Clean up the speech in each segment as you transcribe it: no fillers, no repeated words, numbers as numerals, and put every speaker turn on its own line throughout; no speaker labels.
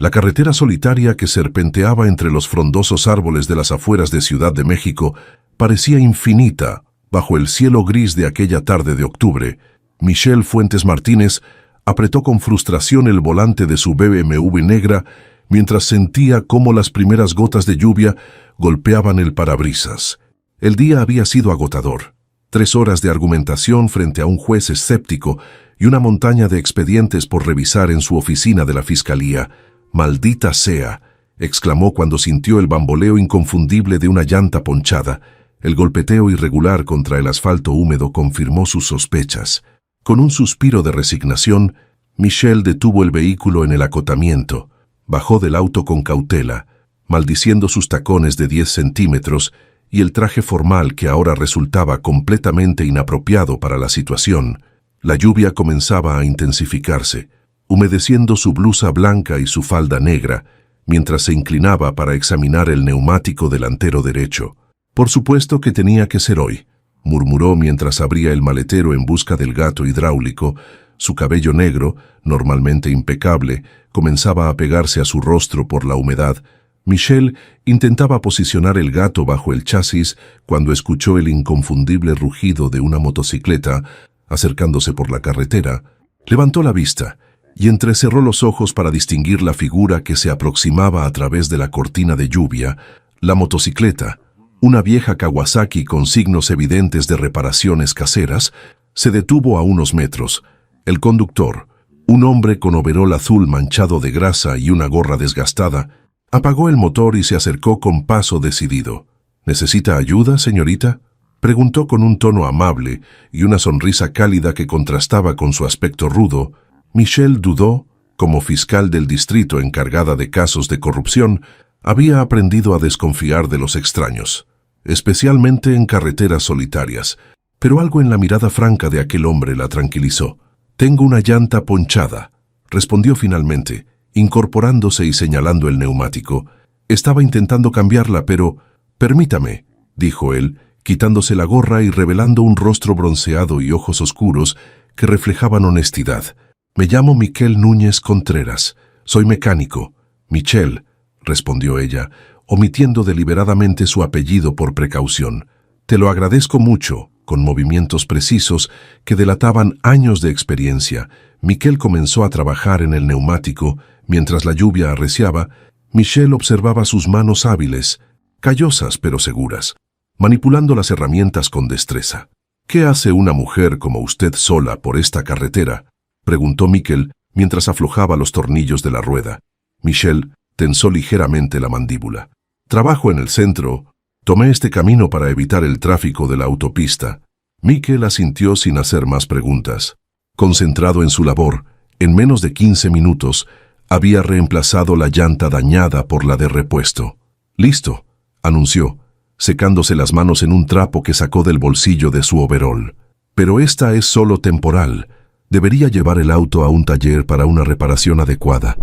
La carretera solitaria que serpenteaba entre los frondosos árboles de las afueras de Ciudad de México parecía infinita bajo el cielo gris de aquella tarde de octubre. Michelle Fuentes Martínez apretó con frustración el volante de su BMW negra mientras sentía cómo las primeras gotas de lluvia golpeaban el parabrisas. El día había sido agotador. 3 horas de argumentación frente a un juez escéptico y una montaña de expedientes por revisar en su oficina de la fiscalía. «Maldita sea», exclamó cuando sintió el bamboleo inconfundible de una llanta ponchada. El golpeteo irregular contra el asfalto húmedo confirmó sus sospechas. Con un suspiro de resignación, Michelle detuvo el vehículo en el acotamiento. Bajó del auto con cautela, maldiciendo sus tacones de 10 centímetros y el traje formal que ahora resultaba completamente inapropiado para la situación. La lluvia comenzaba a intensificarse, humedeciendo su blusa blanca y su falda negra, mientras se inclinaba para examinar el neumático delantero derecho. «Por supuesto que tenía que ser hoy», murmuró mientras abría el maletero en busca del gato hidráulico. Su cabello negro, normalmente impecable, comenzaba a pegarse a su rostro por la humedad. Michelle intentaba posicionar el gato bajo el chasis cuando escuchó el inconfundible rugido de una motocicleta acercándose por la carretera. Levantó la vista y entrecerró los ojos para distinguir la figura que se aproximaba a través de la cortina de lluvia. La motocicleta, una vieja Kawasaki con signos evidentes de reparaciones caseras, se detuvo a unos metros. El conductor, un hombre con overol azul manchado de grasa y una gorra desgastada, apagó el motor y se acercó con paso decidido. «¿Necesita ayuda, señorita?», preguntó con un tono amable y una sonrisa cálida que contrastaba con su aspecto rudo. Michelle dudó. Como fiscal del distrito encargada de casos de corrupción, había aprendido a desconfiar de los extraños, especialmente en carreteras solitarias, pero algo en la mirada franca de aquel hombre la tranquilizó. «Tengo una llanta ponchada», respondió finalmente, incorporándose y señalando el neumático. «Estaba intentando cambiarla, pero...» «Permítame», dijo él, quitándose la gorra y revelando un rostro bronceado y ojos oscuros que reflejaban honestidad. «Me llamo Miquel Núñez Contreras. Soy mecánico». «Michelle», respondió ella, omitiendo deliberadamente su apellido por precaución. «Te lo agradezco mucho», con movimientos precisos que delataban años de experiencia. Miquel comenzó a trabajar en el neumático. Mientras la lluvia arreciaba, Michelle observaba sus manos hábiles, callosas pero seguras, manipulando las herramientas con destreza. «¿Qué hace una mujer como usted sola por esta carretera?», preguntó Miquel mientras aflojaba los tornillos de la rueda. Michelle tensó ligeramente la mandíbula. «Trabajo en el centro. Tomé este camino para evitar el tráfico de la autopista». Miquel asintió sin hacer más preguntas. Concentrado en su labor, en menos de 15 minutos, había reemplazado la llanta dañada por la de repuesto. «Listo», anunció, secándose las manos en un trapo que sacó del bolsillo de su overol. «Pero esta es solo temporal. Debería llevar el auto a un taller para una reparación adecuada».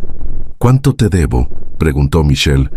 «¿Cuánto te debo?», preguntó Michelle.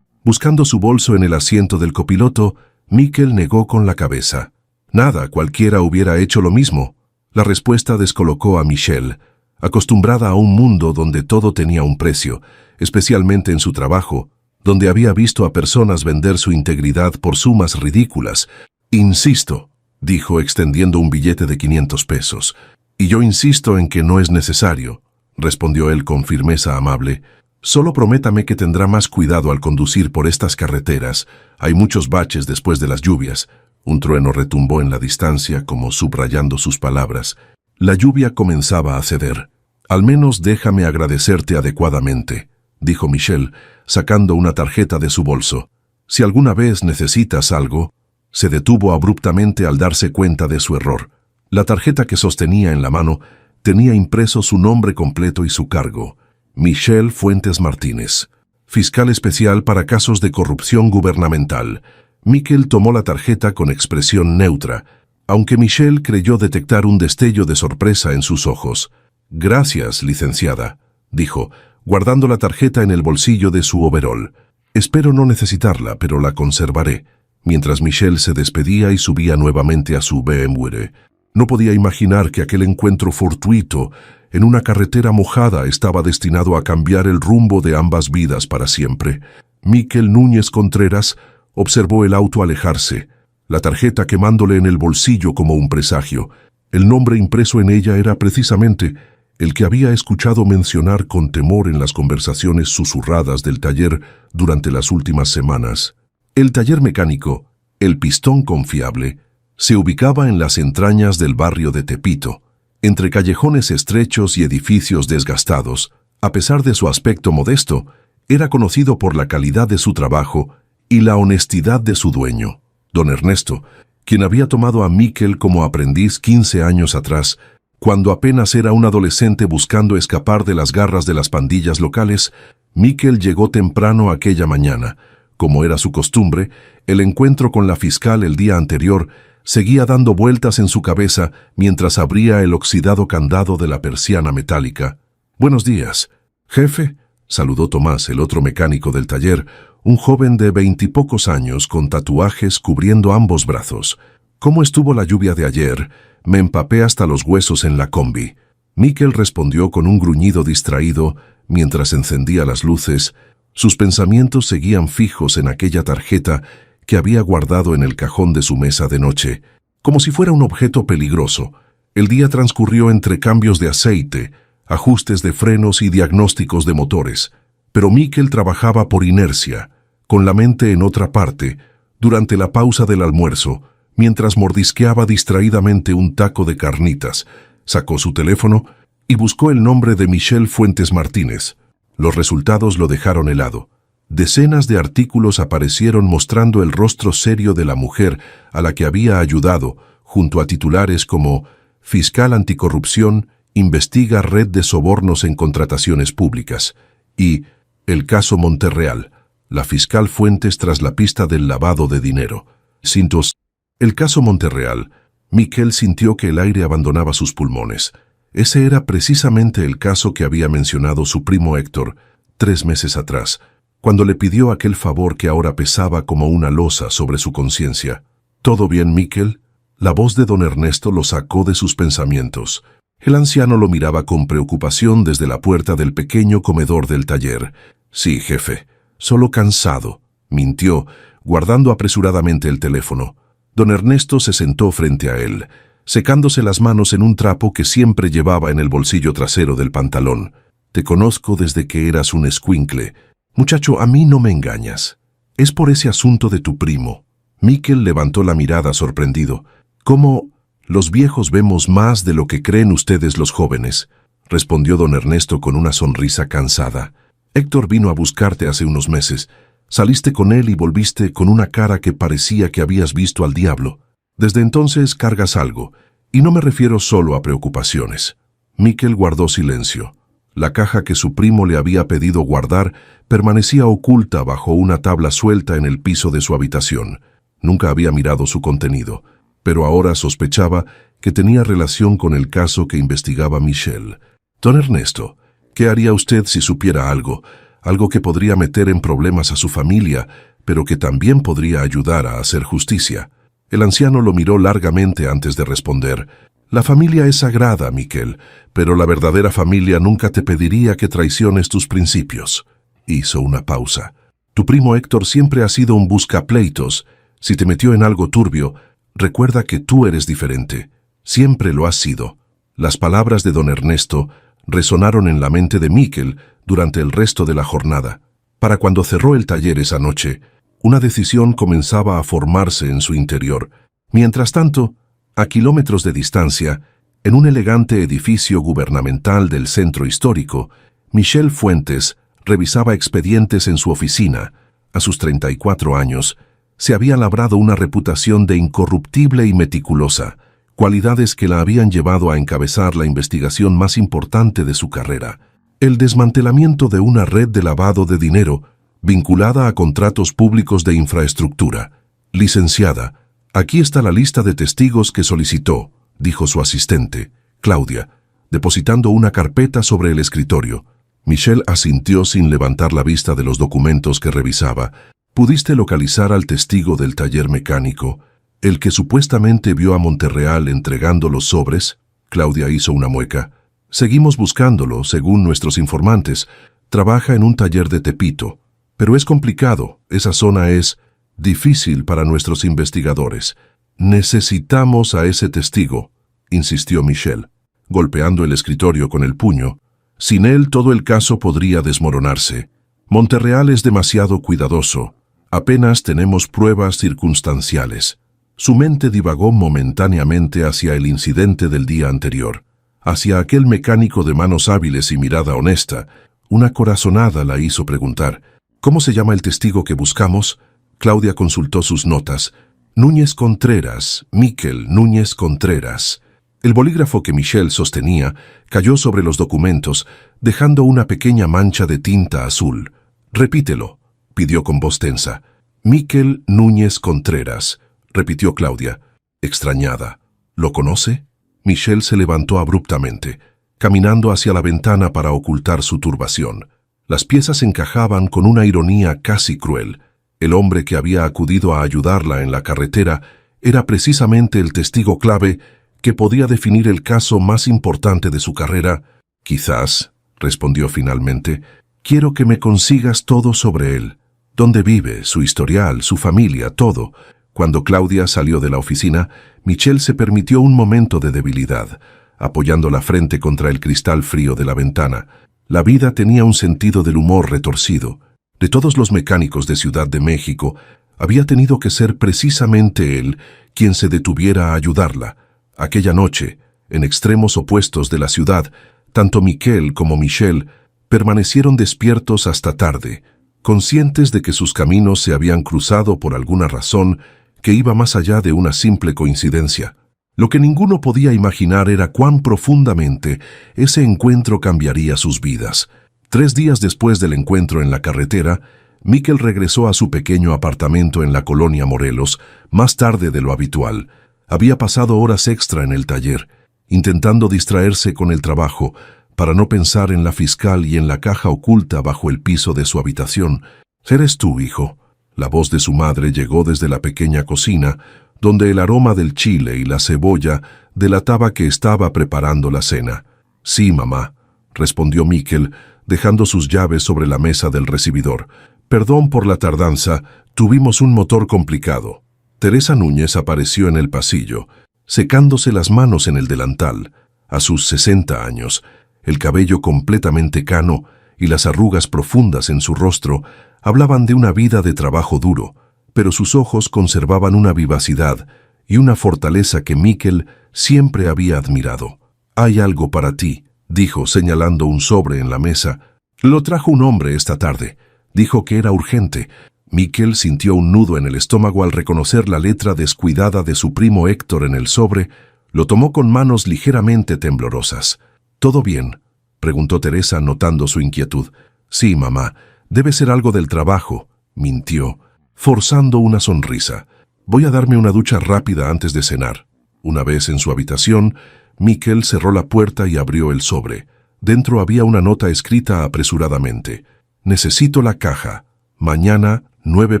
Buscando su bolso en el asiento del copiloto, Miquel negó con la cabeza. «Nada, cualquiera hubiera hecho lo mismo». La respuesta descolocó a Michelle, acostumbrada a un mundo donde todo tenía un precio, especialmente en su trabajo, donde había visto a personas vender su integridad por sumas ridículas. «Insisto», dijo extendiendo un billete de 500 pesos. «Y yo insisto en que no es necesario», respondió él con firmeza amable. «Solo prométame que tendrá más cuidado al conducir por estas carreteras. Hay muchos baches después de las lluvias». Un trueno retumbó en la distancia como subrayando sus palabras. La lluvia comenzaba a ceder. «Al menos déjame agradecerte adecuadamente», dijo Michelle, sacando una tarjeta de su bolso. «Si alguna vez necesitas algo...» Se detuvo abruptamente al darse cuenta de su error. La tarjeta que sostenía en la mano tenía impreso su nombre completo y su cargo: Michelle Fuentes Martínez, fiscal especial para casos de corrupción gubernamental. Miquel tomó la tarjeta con expresión neutra, aunque Michelle creyó detectar un destello de sorpresa en sus ojos. «Gracias, licenciada», dijo, guardando la tarjeta en el bolsillo de su overol. «Espero no necesitarla, pero la conservaré», mientras Michelle se despedía y subía nuevamente a su BMW. No podía imaginar que aquel encuentro fortuito en una carretera mojada estaba destinado a cambiar el rumbo de ambas vidas para siempre. Miquel Núñez Contreras observó el auto alejarse, la tarjeta quemándole en el bolsillo como un presagio. El nombre impreso en ella era precisamente el que había escuchado mencionar con temor en las conversaciones susurradas del taller durante las últimas semanas. El taller mecánico, El Pistón Confiable, se ubicaba en las entrañas del barrio de Tepito, entre callejones estrechos y edificios desgastados. A pesar de su aspecto modesto, era conocido por la calidad de su trabajo y la honestidad de su dueño, don Ernesto, quien había tomado a Miquel como aprendiz 15 años atrás, cuando apenas era un adolescente buscando escapar de las garras de las pandillas locales. Miquel llegó temprano aquella mañana. Como era su costumbre, el encuentro con la fiscal el día anterior seguía dando vueltas en su cabeza mientras abría el oxidado candado de la persiana metálica. «Buenos días, jefe», saludó Tomás, el otro mecánico del taller, un joven de 20 y pocos años con tatuajes cubriendo ambos brazos. «¿Cómo estuvo la lluvia de ayer? Me empapé hasta los huesos en la combi». Miquel respondió con un gruñido distraído mientras encendía las luces. Sus pensamientos seguían fijos en aquella tarjeta que había guardado en el cajón de su mesa de noche, como si fuera un objeto peligroso. El día transcurrió entre cambios de aceite, ajustes de frenos y diagnósticos de motores, pero Miquel trabajaba por inercia, con la mente en otra parte. Durante la pausa del almuerzo, mientras mordisqueaba distraídamente un taco de carnitas, sacó su teléfono y buscó el nombre de Michelle Fuentes Martínez. Los resultados lo dejaron helado. Decenas de artículos aparecieron mostrando el rostro serio de la mujer a la que había ayudado, junto a titulares como «Fiscal Anticorrupción investiga red de sobornos en contrataciones públicas» y «El caso Monterreal, la fiscal Fuentes tras la pista del lavado de dinero». Cintos. El caso Monterreal. Miquel sintió que el aire abandonaba sus pulmones. Ese era precisamente el caso que había mencionado su primo Héctor 3 meses atrás, cuando le pidió aquel favor que ahora pesaba como una losa sobre su conciencia. «¿Todo bien, Miquel?». La voz de don Ernesto lo sacó de sus pensamientos. El anciano lo miraba con preocupación desde la puerta del pequeño comedor del taller. «Sí, jefe, solo cansado», mintió, guardando apresuradamente el teléfono. Don Ernesto se sentó frente a él, secándose las manos en un trapo que siempre llevaba en el bolsillo trasero del pantalón. «Te conozco desde que eras un escuincle. Muchacho, a mí no me engañas. Es por ese asunto de tu primo». Miquel levantó la mirada sorprendido. «¿Cómo? Los viejos vemos más de lo que creen ustedes los jóvenes», respondió don Ernesto con una sonrisa cansada. «Héctor vino a buscarte hace unos meses. Saliste con él y volviste con una cara que parecía que habías visto al diablo. Desde entonces cargas algo, y no me refiero solo a preocupaciones». Miquel guardó silencio. La caja que su primo le había pedido guardar permanecía oculta bajo una tabla suelta en el piso de su habitación. Nunca había mirado su contenido, pero ahora sospechaba que tenía relación con el caso que investigaba Michelle. «Don Ernesto, ¿qué haría usted si supiera algo? Algo que podría meter en problemas a su familia, pero que también podría ayudar a hacer justicia». El anciano lo miró largamente antes de responder. «La familia es sagrada, Miquel, pero la verdadera familia nunca te pediría que traiciones tus principios». Hizo una pausa. «Tu primo Héctor siempre ha sido un buscapleitos. Si te metió en algo turbio, recuerda que tú eres diferente. Siempre lo has sido». Las palabras de don Ernesto resonaron en la mente de Miquel durante el resto de la jornada. Para cuando cerró el taller esa noche, una decisión comenzaba a formarse en su interior. Mientras tanto, a kilómetros de distancia, en un elegante edificio gubernamental del centro histórico, Michelle Fuentes revisaba expedientes en su oficina. A sus 34 años, se había labrado una reputación de incorruptible y meticulosa, cualidades que la habían llevado a encabezar la investigación más importante de su carrera: el desmantelamiento de una red de lavado de dinero vinculada a contratos públicos de infraestructura. «Licenciada, aquí está la lista de testigos que solicitó», dijo su asistente, Claudia, depositando una carpeta sobre el escritorio. Michelle asintió sin levantar la vista de los documentos que revisaba. «¿Pudiste localizar al testigo del taller mecánico, el que supuestamente vio a Monterreal entregando los sobres?» Claudia hizo una mueca. Seguimos buscándolo, según nuestros informantes. Trabaja en un taller de Tepito. Pero es complicado, esa zona es difícil para nuestros investigadores. Necesitamos a ese testigo, insistió Michelle, golpeando el escritorio con el puño. Sin él todo el caso podría desmoronarse. Monterreal es demasiado cuidadoso. Apenas tenemos pruebas circunstanciales. Su mente divagó momentáneamente hacia el incidente del día anterior, hacia aquel mecánico de manos hábiles y mirada honesta. Una corazonada la hizo preguntar: ¿cómo se llama el testigo que buscamos? Claudia consultó sus notas. Núñez Contreras, Miquel Núñez Contreras. El bolígrafo que Michelle sostenía cayó sobre los documentos, dejando una pequeña mancha de tinta azul. «Repítelo», pidió con voz tensa. «Miquel Núñez Contreras», repitió Claudia, extrañada. «¿Lo conoce?» Michelle se levantó abruptamente, caminando hacia la ventana para ocultar su turbación. Las piezas encajaban con una ironía casi cruel. El hombre que había acudido a ayudarla en la carretera era precisamente el testigo clave que podía definir el caso más importante de su carrera. «Quizás», respondió finalmente, «quiero que me consigas todo sobre él. Dónde vive, su historial, su familia, todo». Cuando Claudia salió de la oficina, Michelle se permitió un momento de debilidad, apoyando la frente contra el cristal frío de la ventana. La vida tenía un sentido del humor retorcido. De todos los mecánicos de Ciudad de México, había tenido que ser precisamente él quien se detuviera a ayudarla. Aquella noche, en extremos opuestos de la ciudad, tanto Miquel como Michelle permanecieron despiertos hasta tarde, conscientes de que sus caminos se habían cruzado por alguna razón que iba más allá de una simple coincidencia. Lo que ninguno podía imaginar era cuán profundamente ese encuentro cambiaría sus vidas. 3 días después del encuentro en la carretera, Miquel regresó a su pequeño apartamento en la colonia Morelos, más tarde de lo habitual. Había pasado horas extra en el taller, intentando distraerse con el trabajo, para no pensar en la fiscal y en la caja oculta bajo el piso de su habitación. «¿Eres tú, hijo?». La voz de su madre llegó desde la pequeña cocina, donde el aroma del chile y la cebolla delataba que estaba preparando la cena. «Sí, mamá», respondió Miquel, dejando sus llaves sobre la mesa del recibidor. «Perdón por la tardanza, tuvimos un motor complicado». Teresa Núñez apareció en el pasillo, secándose las manos en el delantal. A sus 60 años, el cabello completamente cano y las arrugas profundas en su rostro hablaban de una vida de trabajo duro, pero sus ojos conservaban una vivacidad y una fortaleza que Miquel siempre había admirado. «Hay algo para ti», dijo, señalando un sobre en la mesa. «Lo trajo un hombre esta tarde. Dijo que era urgente». Miquel sintió un nudo en el estómago al reconocer la letra descuidada de su primo Héctor en el sobre. Lo tomó con manos ligeramente temblorosas. «¿Todo bien?», preguntó Teresa, notando su inquietud. «Sí, mamá. Debe ser algo del trabajo», mintió, forzando una sonrisa. «Voy a darme una ducha rápida antes de cenar». Una vez en su habitación, Miquel cerró la puerta y abrió el sobre. Dentro había una nota escrita apresuradamente. «Necesito la caja. Mañana, 9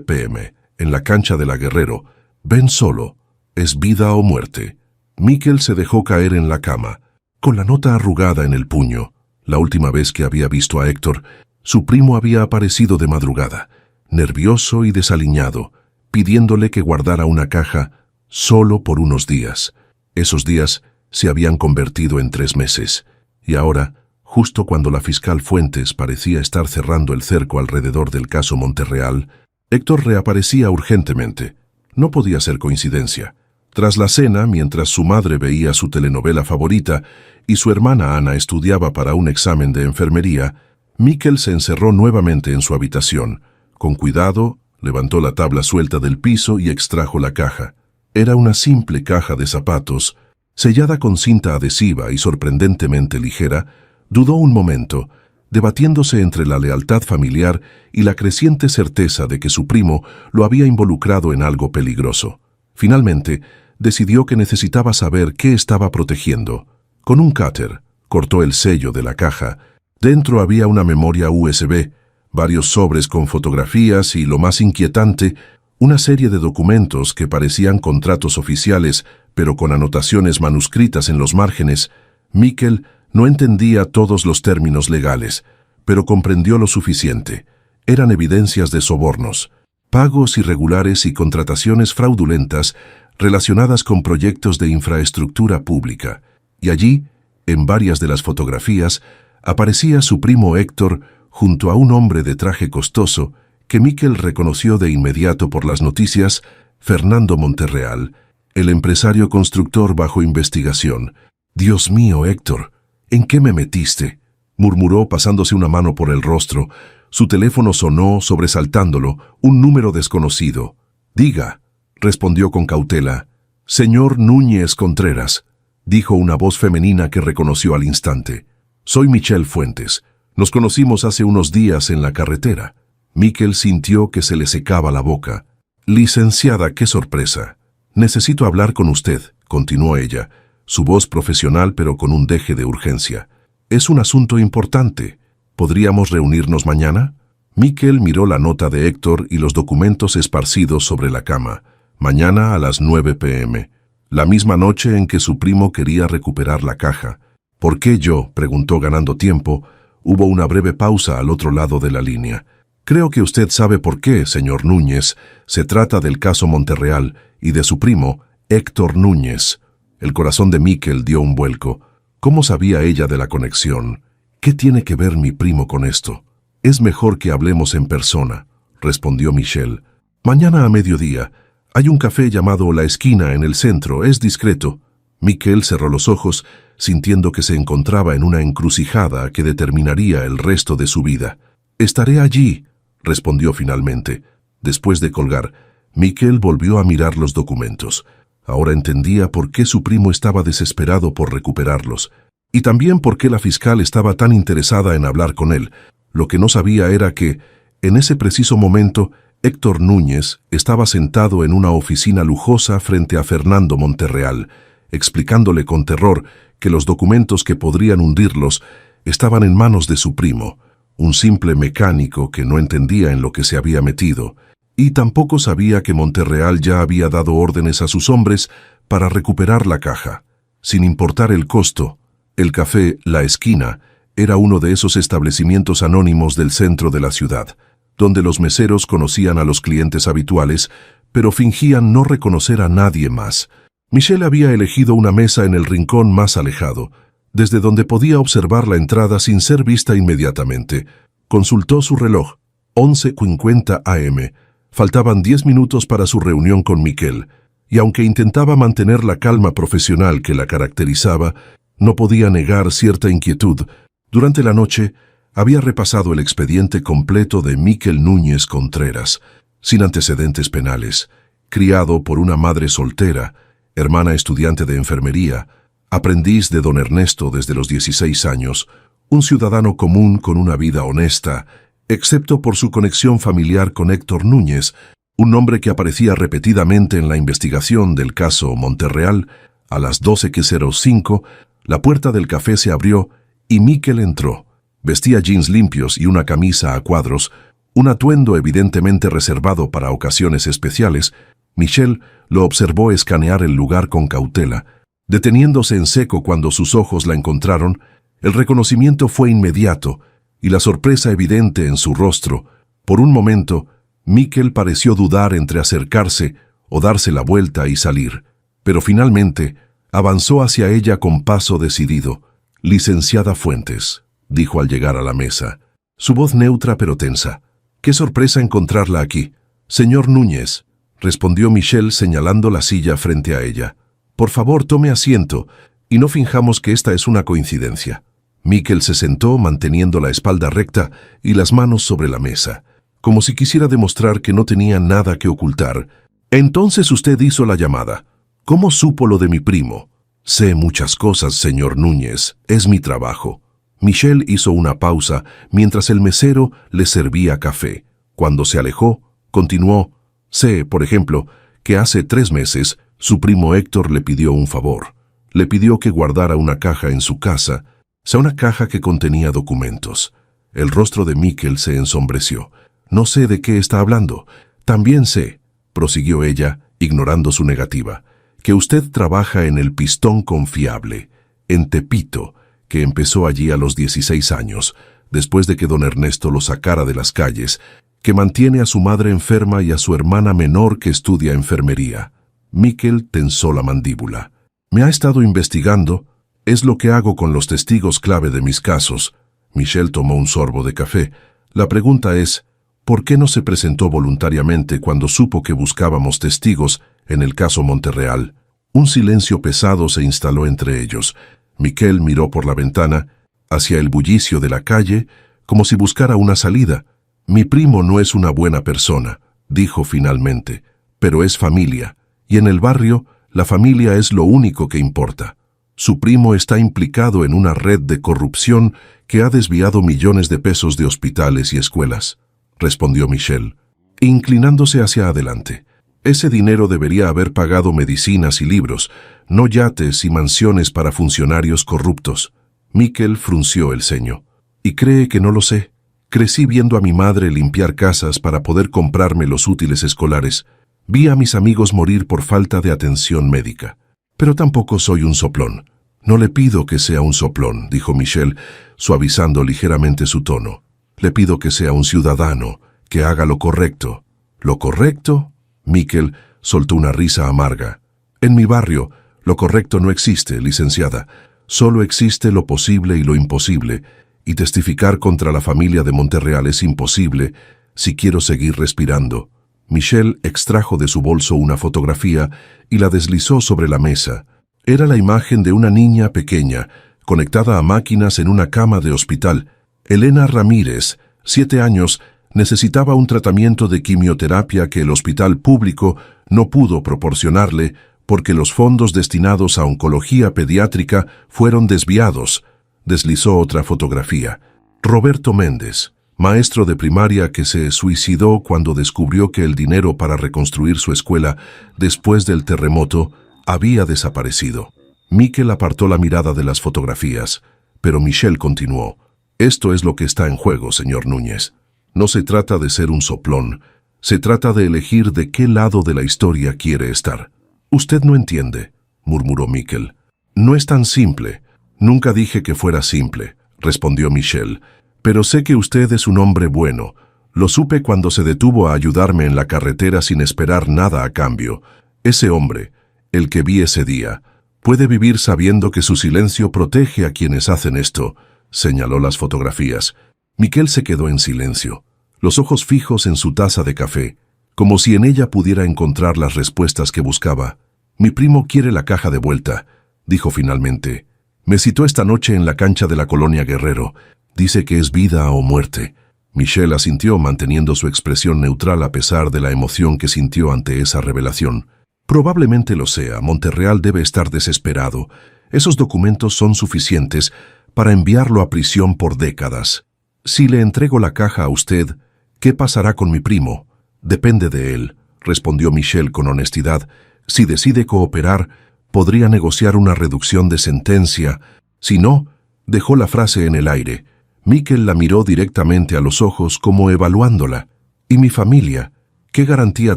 p.m., en la cancha de la Guerrero. Ven solo. Es vida o muerte». Miquel se dejó caer en la cama, con la nota arrugada en el puño. La última vez que había visto a Héctor, su primo había aparecido de madrugada, nervioso y desaliñado, pidiéndole que guardara una caja solo por unos días. Esos días se habían convertido en 3 meses, y ahora, justo cuando la fiscal Fuentes parecía estar cerrando el cerco alrededor del caso Monterreal, Héctor reaparecía urgentemente. No podía ser coincidencia. Tras la cena, mientras su madre veía su telenovela favorita y su hermana Ana estudiaba para un examen de enfermería, Miquel se encerró nuevamente en su habitación. Con cuidado, levantó la tabla suelta del piso y extrajo la caja. Era una simple caja de zapatos, sellada con cinta adhesiva y sorprendentemente ligera. Dudó un momento, debatiéndose entre la lealtad familiar y la creciente certeza de que su primo lo había involucrado en algo peligroso. Finalmente, decidió que necesitaba saber qué estaba protegiendo. Con un cúter, cortó el sello de la caja. Dentro había una memoria USB, varios sobres con fotografías y, lo más inquietante, una serie de documentos que parecían contratos oficiales, pero con anotaciones manuscritas en los márgenes. Miquel No entendía todos los términos legales, pero comprendió lo suficiente. Eran evidencias de sobornos, pagos irregulares y contrataciones fraudulentas relacionadas con proyectos de infraestructura pública. Y allí, en varias de las fotografías, aparecía su primo Héctor junto a un hombre de traje costoso que Miquel reconoció de inmediato por las noticias: Fernando Monterreal, el empresario constructor bajo investigación. «Dios mío, Héctor, ¿en qué me metiste?», murmuró pasándose una mano por el rostro. Su teléfono sonó, sobresaltándolo, un número desconocido. «Diga», respondió con cautela. «Señor Núñez Contreras», dijo una voz femenina que reconoció al instante. «Soy Michelle Fuentes. Nos conocimos hace unos días en la carretera». Miquel sintió que se le secaba la boca. «Licenciada, qué sorpresa. Necesito hablar con usted», continuó ella, su voz profesional pero con un deje de urgencia. «Es un asunto importante. ¿Podríamos reunirnos mañana?» Miquel miró la nota de Héctor y los documentos esparcidos sobre la cama. Mañana a las 9 p.m., la misma noche en que su primo quería recuperar la caja. «¿Por qué yo?», preguntó ganando tiempo. Hubo una breve pausa al otro lado de la línea. «Creo que usted sabe por qué, señor Núñez. Se trata del caso Monterreal y de su primo, Héctor Núñez». El corazón de Miquel dio un vuelco. ¿Cómo sabía ella de la conexión? «¿Qué tiene que ver mi primo con esto?» «Es mejor que hablemos en persona», respondió Michelle. «Mañana a mediodía. Hay un café llamado La Esquina en el centro. Es discreto». Miquel cerró los ojos, sintiendo que se encontraba en una encrucijada que determinaría el resto de su vida. «Estaré allí», respondió finalmente. Después de colgar, Miquel volvió a mirar los documentos. Ahora entendía por qué su primo estaba desesperado por recuperarlos, y también por qué la fiscal estaba tan interesada en hablar con él. Lo que no sabía era que, en ese preciso momento, Héctor Núñez estaba sentado en una oficina lujosa frente a Fernando Monterreal, explicándole con terror que los documentos que podrían hundirlos estaban en manos de su primo, un simple mecánico que no entendía en lo que se había metido, y tampoco sabía que Monterreal ya había dado órdenes a sus hombres para recuperar la caja. Sin importar el costo, el café La Esquina era uno de esos establecimientos anónimos del centro de la ciudad, donde los meseros conocían a los clientes habituales, pero fingían no reconocer a nadie más. Michelle había elegido una mesa en el rincón más alejado, desde donde podía observar la entrada sin ser vista inmediatamente. Consultó su reloj. 11:50 a.m. Faltaban 10 minutos para su reunión con Miquel, y aunque intentaba mantener la calma profesional que la caracterizaba, no podía negar cierta inquietud. Durante la noche, había repasado el expediente completo de Miquel Núñez Contreras, sin antecedentes penales, criado por una madre soltera, hermana estudiante de enfermería, aprendiz de don Ernesto desde los 16 años, un ciudadano común con una vida honesta, excepto por su conexión familiar con Héctor Núñez, un nombre que aparecía repetidamente en la investigación del caso Monterreal. A las 12:05, la puerta del café se abrió y Miquel entró. Vestía jeans limpios y una camisa a cuadros, un atuendo evidentemente reservado para ocasiones especiales. Michelle lo observó escanear el lugar con cautela, deteniéndose en seco cuando sus ojos la encontraron. El reconocimiento fue inmediato y la sorpresa evidente en su rostro. Por un momento, Miquel pareció dudar entre acercarse o darse la vuelta y salir, pero finalmente avanzó hacia ella con paso decidido. «Licenciada Fuentes», dijo al llegar a la mesa, su voz neutra pero tensa. «Qué sorpresa encontrarla aquí». «Señor Núñez», respondió Michelle señalando la silla frente a ella. «Por favor, tome asiento y no finjamos que esta es una coincidencia». Miquel se sentó manteniendo la espalda recta y las manos sobre la mesa, como si quisiera demostrar que no tenía nada que ocultar. «Entonces usted hizo la llamada. ¿Cómo supo lo de mi primo?» «Sé muchas cosas, señor Núñez. Es mi trabajo». Michelle hizo una pausa mientras el mesero le servía café. Cuando se alejó, continuó. «Sé, por ejemplo, que hace 3 meses su primo Héctor le pidió un favor. Le pidió que guardara una caja en su casa, una caja que contenía documentos». El rostro de Miquel se ensombreció. «No sé de qué está hablando. También sé», prosiguió ella, ignorando su negativa, «que usted trabaja en el Pistón Confiable, en Tepito, que empezó allí a los 16 años, después de que don Ernesto lo sacara de las calles, que mantiene a su madre enferma y a su hermana menor que estudia enfermería. Miquel tensó la mandíbula. Me ha estado investigando. Es lo que hago con los testigos clave de mis casos. Michel tomó un sorbo de café. La pregunta es, ¿por qué no se presentó voluntariamente cuando supo que buscábamos testigos en el caso Monterreal? Un silencio pesado se instaló entre ellos. Miquel miró por la ventana, hacia el bullicio de la calle, como si buscara una salida. Mi primo no es una buena persona, dijo finalmente, pero es familia, y en el barrio la familia es lo único que importa. Su primo está implicado en una red de corrupción que ha desviado millones de pesos de hospitales y escuelas, respondió Michel, inclinándose hacia adelante. Ese dinero debería haber pagado medicinas y libros, no yates y mansiones para funcionarios corruptos. Miquel frunció el ceño. ¿Y cree que no lo sé? Crecí viendo a mi madre limpiar casas para poder comprarme los útiles escolares. Vi a mis amigos morir por falta de atención médica. Pero tampoco soy un soplón. No le pido que sea un soplón, dijo Michel, suavizando ligeramente su tono. Le pido que sea un ciudadano, que haga lo correcto. ¿Lo correcto? Miquel soltó una risa amarga. En mi barrio, lo correcto no existe, licenciada. Solo existe lo posible y lo imposible, y testificar contra la familia de Monterreal es imposible si quiero seguir respirando. Michel extrajo de su bolso una fotografía y la deslizó sobre la mesa. Era la imagen de una niña pequeña, conectada a máquinas en una cama de hospital. Elena Ramírez, 7 años, necesitaba un tratamiento de quimioterapia que el hospital público no pudo proporcionarle porque los fondos destinados a oncología pediátrica fueron desviados. Deslizó otra fotografía. Roberto Méndez, maestro de primaria que se suicidó cuando descubrió que el dinero para reconstruir su escuela después del terremoto había desaparecido. Miquel apartó la mirada de las fotografías, pero Michel continuó. Esto es lo que está en juego, señor Núñez. No se trata de ser un soplón, se trata de elegir de qué lado de la historia quiere estar. Usted no entiende, murmuró Miquel. No es tan simple. Nunca dije que fuera simple, respondió Michel, pero sé que usted es un hombre bueno. Lo supe cuando se detuvo a ayudarme en la carretera sin esperar nada a cambio. Ese hombre, el que vi ese día, puede vivir sabiendo que su silencio protege a quienes hacen esto, señaló las fotografías. Miquel se quedó en silencio, los ojos fijos en su taza de café, como si en ella pudiera encontrar las respuestas que buscaba. Mi primo quiere la caja de vuelta, dijo finalmente. Me citó esta noche en la cancha de la Colonia Guerrero. Dice que es vida o muerte. Michel asintió manteniendo su expresión neutral a pesar de la emoción que sintió ante esa revelación. Probablemente lo sea. Monterreal debe estar desesperado. Esos documentos son suficientes para enviarlo a prisión por décadas. Si le entrego la caja a usted, ¿qué pasará con mi primo? Depende de él, respondió Michel con honestidad. Si decide cooperar, podría negociar una reducción de sentencia. Si no, dejó la frase en el aire. Miquel la miró directamente a los ojos como evaluándola. ¿Y mi familia? ¿Qué garantía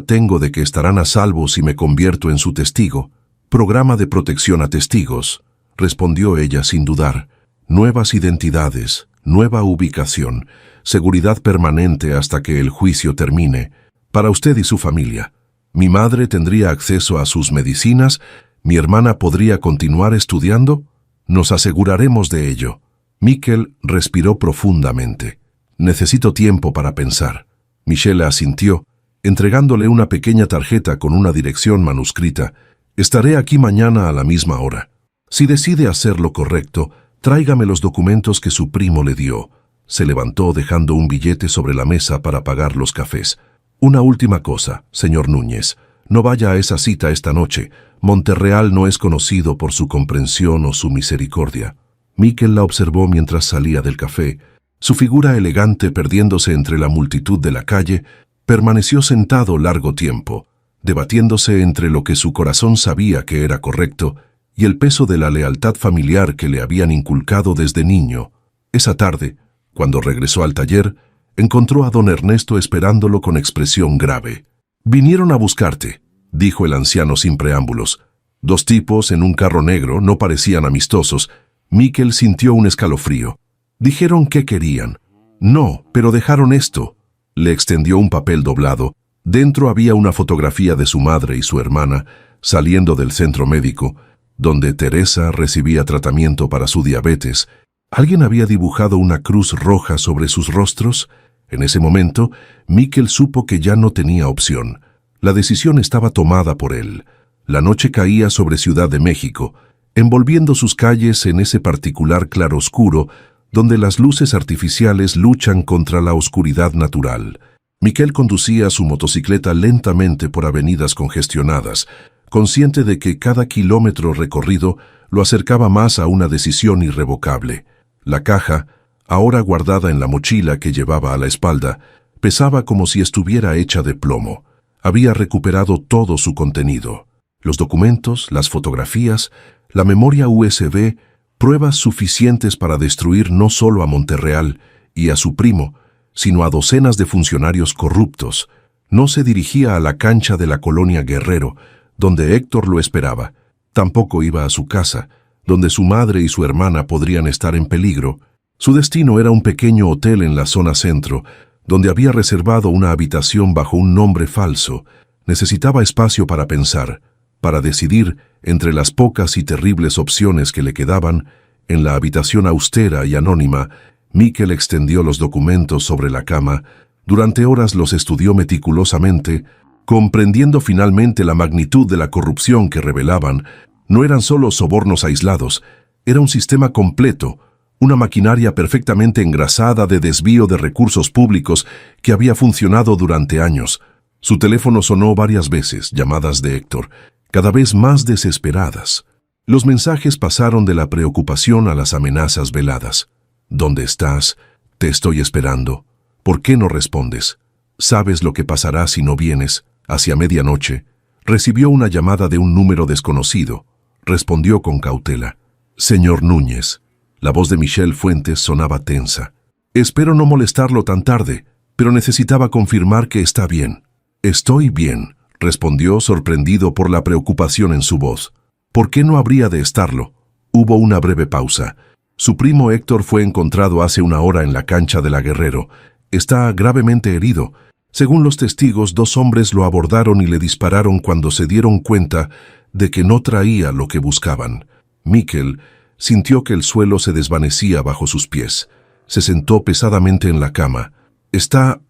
tengo de que estarán a salvo si me convierto en su testigo? Programa de protección a testigos, respondió ella sin dudar. Nuevas identidades, nueva ubicación, seguridad permanente hasta que el juicio termine. Para usted y su familia. Mi madre tendría acceso a sus medicinas. ¿Mi hermana podría continuar estudiando? Nos aseguraremos de ello. Miquel respiró profundamente. Necesito tiempo para pensar. Michel asintió, entregándole una pequeña tarjeta con una dirección manuscrita. Estaré aquí mañana a la misma hora. Si decide hacer lo correcto, tráigame los documentos que su primo le dio. Se levantó dejando un billete sobre la mesa para pagar los cafés. Una última cosa, señor Núñez. No vaya a esa cita esta noche. Monterreal no es conocido por su comprensión o su misericordia. Miquel la observó mientras salía del café. Su figura elegante perdiéndose entre la multitud de la calle, permaneció sentado largo tiempo, debatiéndose entre lo que su corazón sabía que era correcto y el peso de la lealtad familiar que le habían inculcado desde niño. Esa tarde, cuando regresó al taller, encontró a don Ernesto esperándolo con expresión grave. «Vinieron a buscarte», dijo el anciano sin preámbulos. 2 tipos en un carro negro no parecían amistosos. Miquel sintió un escalofrío. Dijeron que querían. No, pero dejaron esto. Le extendió un papel doblado. Dentro había una fotografía de su madre y su hermana saliendo del centro médico, donde Teresa recibía tratamiento para su diabetes. ¿Alguien había dibujado una cruz roja sobre sus rostros? En ese momento, Miquel supo que ya no tenía opción. La decisión estaba tomada por él. La noche caía sobre Ciudad de México, envolviendo sus calles en ese particular claroscuro donde las luces artificiales luchan contra la oscuridad natural. Miquel conducía su motocicleta lentamente por avenidas congestionadas, consciente de que cada kilómetro recorrido lo acercaba más a una decisión irrevocable. La caja, ahora guardada en la mochila que llevaba a la espalda, pesaba como si estuviera hecha de plomo. Había recuperado todo su contenido. Los documentos, las fotografías, la memoria USB, pruebas suficientes para destruir no solo a Monterreal y a su primo, sino a docenas de funcionarios corruptos. No se dirigía a la cancha de la colonia Guerrero, donde Héctor lo esperaba. Tampoco iba a su casa, donde su madre y su hermana podrían estar en peligro. Su destino era un pequeño hotel en la zona centro, donde había reservado una habitación bajo un nombre falso. Necesitaba espacio para pensar, para decidir entre las pocas y terribles opciones que le quedaban. En la habitación austera y anónima, Miquel extendió los documentos sobre la cama. Durante horas los estudió meticulosamente, comprendiendo finalmente la magnitud de la corrupción que revelaban. No eran solo sobornos aislados, era un sistema completo, una maquinaria perfectamente engrasada de desvío de recursos públicos que había funcionado durante años. Su teléfono sonó varias veces, llamadas de Héctor, cada vez más desesperadas. Los mensajes pasaron de la preocupación a las amenazas veladas. ¿Dónde estás? Te estoy esperando. ¿Por qué no respondes? ¿Sabes lo que pasará si no vienes? Hacia medianoche, recibió una llamada de un número desconocido. Respondió con cautela. Señor Núñez. La voz de Michelle Fuentes sonaba tensa. Espero no molestarlo tan tarde, pero necesitaba confirmar que está bien. Estoy bien, respondió sorprendido por la preocupación en su voz. ¿Por qué no habría de estarlo? Hubo una breve pausa. Su primo Héctor fue encontrado hace una hora en la cancha de la Guerrero. Está gravemente herido. Según los testigos, 2 hombres lo abordaron y le dispararon cuando se dieron cuenta de que no traía lo que buscaban. Miquel sintió que el suelo se desvanecía bajo sus pies. Se sentó pesadamente en la cama. Está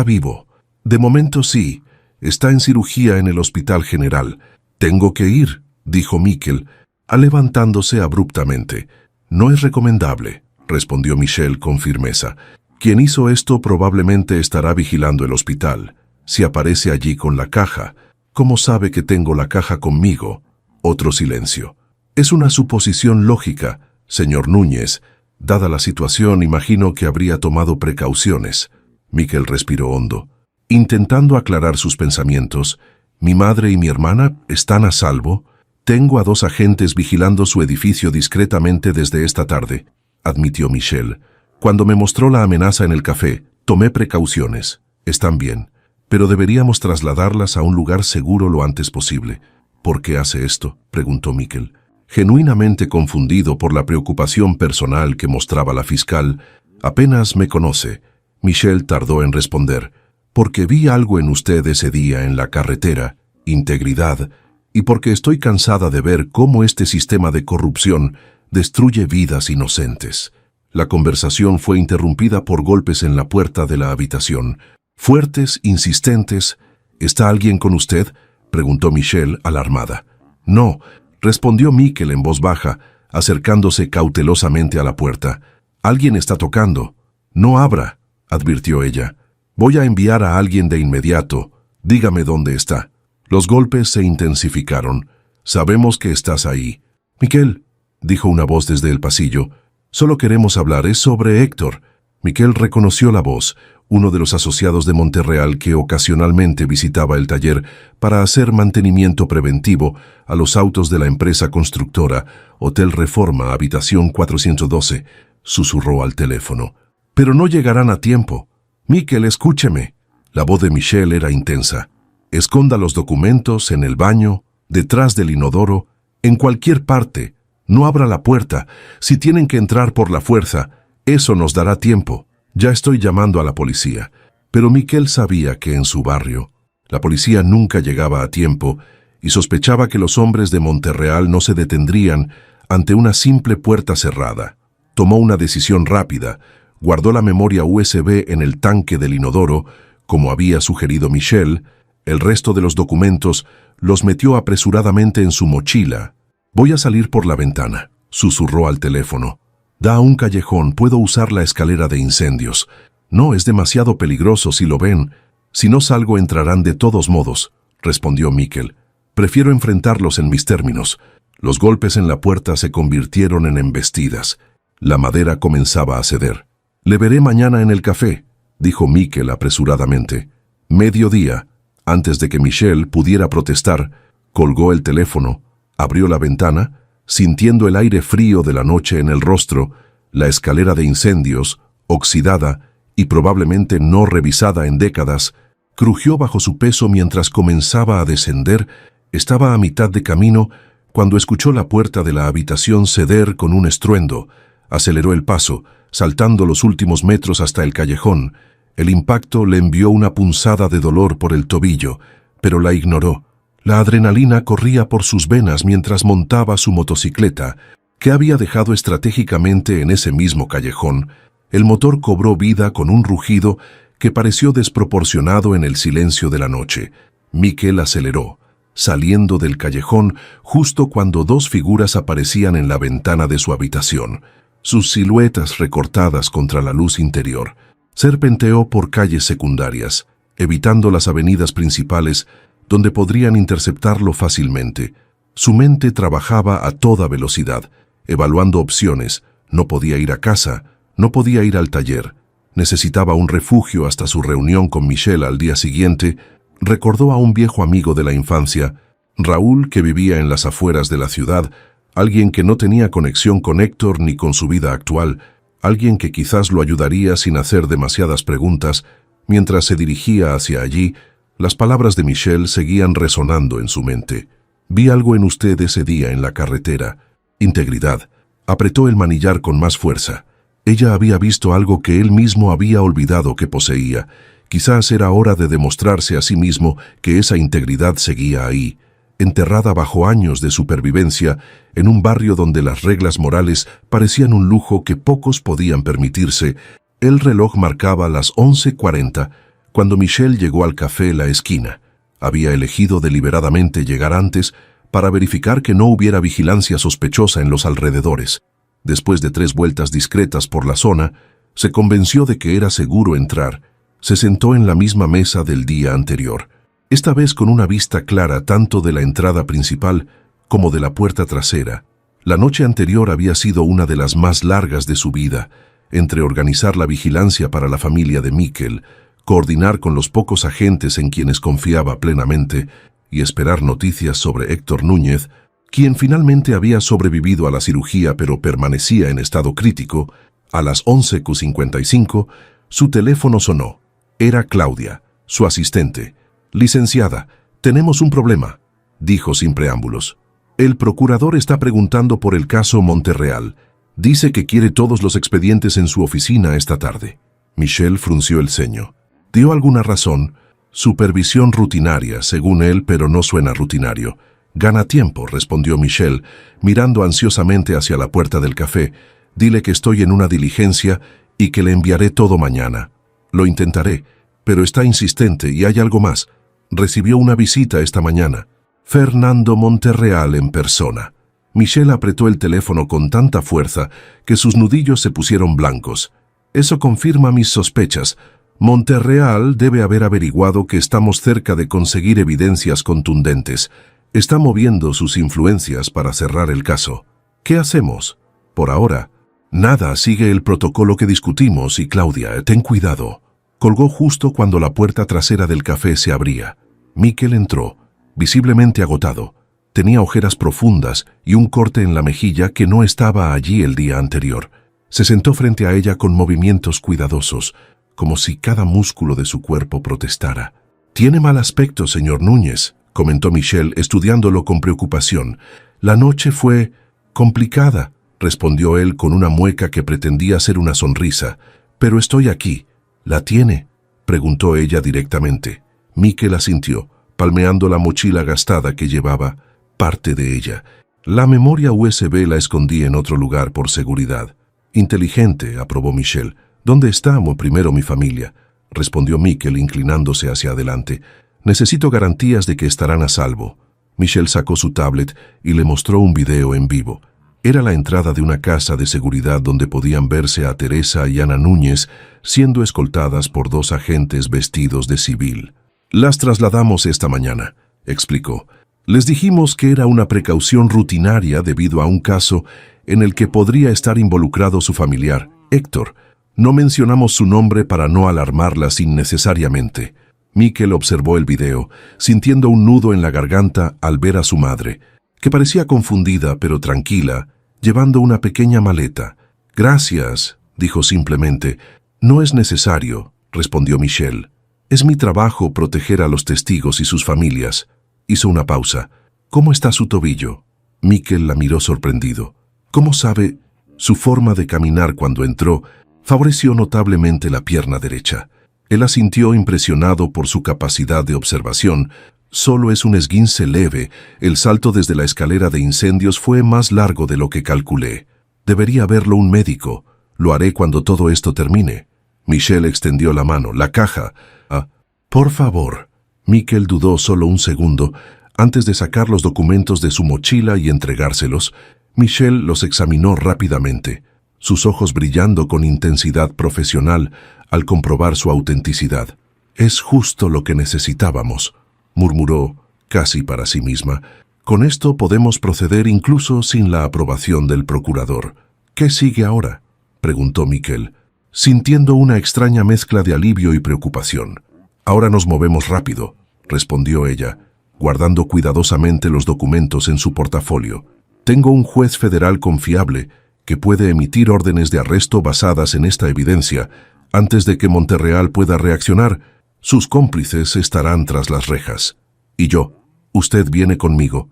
vivo. De momento sí. Está en cirugía en el Hospital General. Tengo que ir, dijo Miquel, levantándose abruptamente. No es recomendable, respondió Michelle con firmeza. Quien hizo esto probablemente estará vigilando el hospital. Si aparece allí con la caja, ¿cómo sabe que tengo la caja conmigo? Otro silencio. Es una suposición lógica, señor Núñez. Dada la situación, imagino que habría tomado precauciones. Miquel respiró hondo, intentando aclarar sus pensamientos. Mi madre y mi hermana están a salvo. Tengo a 2 agentes vigilando su edificio discretamente desde esta tarde, admitió Michelle. Cuando me mostró la amenaza en el café, tomé precauciones. Están bien, pero deberíamos trasladarlas a un lugar seguro lo antes posible. ¿Por qué hace esto?, preguntó Miquel. Genuinamente confundido por la preocupación personal que mostraba la fiscal. Apenas me conoce. Michelle tardó en responder. Porque vi algo en usted ese día en la carretera, integridad, y porque estoy cansada de ver cómo este sistema de corrupción destruye vidas inocentes. La conversación fue interrumpida por golpes en la puerta de la habitación. Fuertes, insistentes. ¿Está alguien con usted?, preguntó Michelle, alarmada. No, respondió Miquel en voz baja, acercándose cautelosamente a la puerta. Alguien está tocando. No abra, advirtió ella. Voy a enviar a alguien de inmediato. Dígame dónde está. Los golpes se intensificaron. Sabemos que estás ahí. Miquel, dijo una voz desde el pasillo. Solo queremos hablar, es sobre Héctor. Miquel reconoció la voz, uno de los asociados de Monterreal que ocasionalmente visitaba el taller para hacer mantenimiento preventivo a los autos de la empresa constructora Hotel Reforma, habitación 412, susurró al teléfono. Pero no llegarán a tiempo. Miquel, escúcheme. La voz de Michelle era intensa. Esconda los documentos en el baño, detrás del inodoro, en cualquier parte. No abra la puerta. Si tienen que entrar por la fuerza, eso nos dará tiempo. Ya estoy llamando a la policía. Pero Miquel sabía que en su barrio la policía nunca llegaba a tiempo y sospechaba que los hombres de Monterreal no se detendrían ante una simple puerta cerrada. Tomó una decisión rápida, guardó la memoria USB en el tanque del inodoro, como había sugerido Michel. El resto de los documentos los metió apresuradamente en su mochila. «Voy a salir por la ventana», susurró al teléfono. «Da a un callejón, puedo usar la escalera de incendios. No, es demasiado peligroso si lo ven. Si no salgo entrarán de todos modos», respondió Miquel. «Prefiero enfrentarlos en mis términos». Los golpes en la puerta se convirtieron en embestidas. La madera comenzaba a ceder. «Le veré mañana en el café», dijo Miquel apresuradamente. Mediodía, antes de que Michel pudiera protestar, colgó el teléfono, abrió la ventana, sintiendo el aire frío de la noche en el rostro. La escalera de incendios, oxidada y probablemente no revisada en décadas, crujió bajo su peso mientras comenzaba a descender. Estaba a mitad de camino cuando escuchó la puerta de la habitación ceder con un estruendo. Aceleró el paso, saltando los últimos metros hasta el callejón. El impacto le envió una punzada de dolor por el tobillo, pero la ignoró. La adrenalina corría por sus venas mientras montaba su motocicleta, que había dejado estratégicamente en ese mismo callejón. El motor cobró vida con un rugido que pareció desproporcionado en el silencio de la noche. Miquel aceleró, saliendo del callejón justo cuando dos figuras aparecían en la ventana de su habitación, sus siluetas recortadas contra la luz interior. Serpenteó por calles secundarias, evitando las avenidas principales donde podrían interceptarlo fácilmente. Su mente trabajaba a toda velocidad, evaluando opciones. No podía ir a casa, no podía ir al taller. Necesitaba un refugio hasta su reunión con Michel al día siguiente. Recordó a un viejo amigo de la infancia, Raúl, que vivía en las afueras de la ciudad, alguien que no tenía conexión con Héctor ni con su vida actual, alguien que quizás lo ayudaría sin hacer demasiadas preguntas. Mientras se dirigía hacia allí, las palabras de Michel seguían resonando en su mente. «Vi algo en usted ese día en la carretera. Integridad». Apretó el manillar con más fuerza. Ella había visto algo que él mismo había olvidado que poseía. Quizás era hora de demostrarse a sí mismo que esa integridad seguía ahí, enterrada bajo años de supervivencia, en un barrio donde las reglas morales parecían un lujo que pocos podían permitirse. El reloj marcaba las 11:40 cuando Michel llegó al café La Esquina. Había elegido deliberadamente llegar antes para verificar que no hubiera vigilancia sospechosa en los alrededores. Después de 3 vueltas discretas por la zona, se convenció de que era seguro entrar. Se sentó en la misma mesa del día anterior, esta vez con una vista clara tanto de la entrada principal como de la puerta trasera. La noche anterior había sido una de las más largas de su vida, entre organizar la vigilancia para la familia de Miquel, coordinar con los pocos agentes en quienes confiaba plenamente y esperar noticias sobre Héctor Núñez, quien finalmente había sobrevivido a la cirugía pero permanecía en estado crítico. A las 11:55, su teléfono sonó. Era Claudia, su asistente. «Licenciada, tenemos un problema», dijo sin preámbulos. «El procurador está preguntando por el caso Monterreal. Dice que quiere todos los expedientes en su oficina esta tarde». Michel frunció el ceño. «¿Dio alguna razón?» «Supervisión rutinaria, según él, pero no suena rutinario». «Gana tiempo», respondió Michel, mirando ansiosamente hacia la puerta del café. «Dile que estoy en una diligencia y que le enviaré todo mañana». «Lo intentaré, pero está insistente y hay algo más. Recibió una visita esta mañana. Fernando Monterreal en persona». Michel apretó el teléfono con tanta fuerza que sus nudillos se pusieron blancos. «Eso confirma mis sospechas. Monterreal debe haber averiguado que estamos cerca de conseguir evidencias contundentes. Está moviendo sus influencias para cerrar el caso. ¿Qué hacemos? Por ahora, nada, sigue el protocolo que discutimos y Claudia, ten cuidado». Colgó justo cuando la puerta trasera del café se abría. Miquel entró, visiblemente agotado. Tenía ojeras profundas y un corte en la mejilla que no estaba allí el día anterior. Se sentó frente a ella con movimientos cuidadosos, como si cada músculo de su cuerpo protestara. «Tiene mal aspecto, señor Núñez», comentó Michel, estudiándolo con preocupación. «La noche fue Complicada, respondió él con una mueca que pretendía ser una sonrisa. Pero estoy aquí. ¿La tiene?, preguntó ella directamente. Mikel asintió, palmeando la mochila gastada que llevaba parte de ella. La memoria USB la escondí en otro lugar por seguridad. Inteligente, aprobó Michelle. ¿Dónde está primero mi familia?, respondió Mikel inclinándose hacia adelante. Necesito garantías de que estarán a salvo. Michelle sacó su tablet y le mostró un video en vivo. Era la entrada de una casa de seguridad donde podían verse a Teresa y Ana Núñez siendo escoltadas por 2 agentes vestidos de civil. Las trasladamos esta mañana, explicó. Les dijimos que era una precaución rutinaria debido a un caso en el que podría estar involucrado su familiar, Héctor. No mencionamos su nombre para no alarmarlas innecesariamente. Mikel observó el video, sintiendo un nudo en la garganta al ver a su madre, que parecía confundida pero tranquila, llevando una pequeña maleta. Gracias, dijo simplemente. No es necesario, respondió Michelle. Es mi trabajo proteger a los testigos y sus familias. Hizo una pausa. ¿Cómo está su tobillo? Mikel la miró sorprendido. ¿Cómo sabe? Su forma de caminar cuando entró favoreció notablemente la pierna derecha. Él asintió impresionado por su capacidad de observación. Solo es un esguince leve. El salto desde la escalera de incendios fue más largo de lo que calculé. Debería verlo un médico. Lo haré cuando todo esto termine. Michelle extendió la mano. La caja. Ah, por favor. Mikel dudó solo un segundo antes de sacar los documentos de su mochila y entregárselos. Michelle los examinó rápidamente, sus ojos brillando con intensidad profesional al comprobar su autenticidad. «Es justo lo que necesitábamos», murmuró, casi para sí misma. «Con esto podemos proceder incluso sin la aprobación del procurador». «¿Qué sigue ahora?», preguntó Mikel, sintiendo una extraña mezcla de alivio y preocupación. «Ahora nos movemos rápido», respondió ella, guardando cuidadosamente los documentos en su portafolio. «Tengo un juez federal confiable que puede emitir órdenes de arresto basadas en esta evidencia. Antes de que Monterreal pueda reaccionar, sus cómplices estarán tras las rejas. Y yo, usted viene conmigo.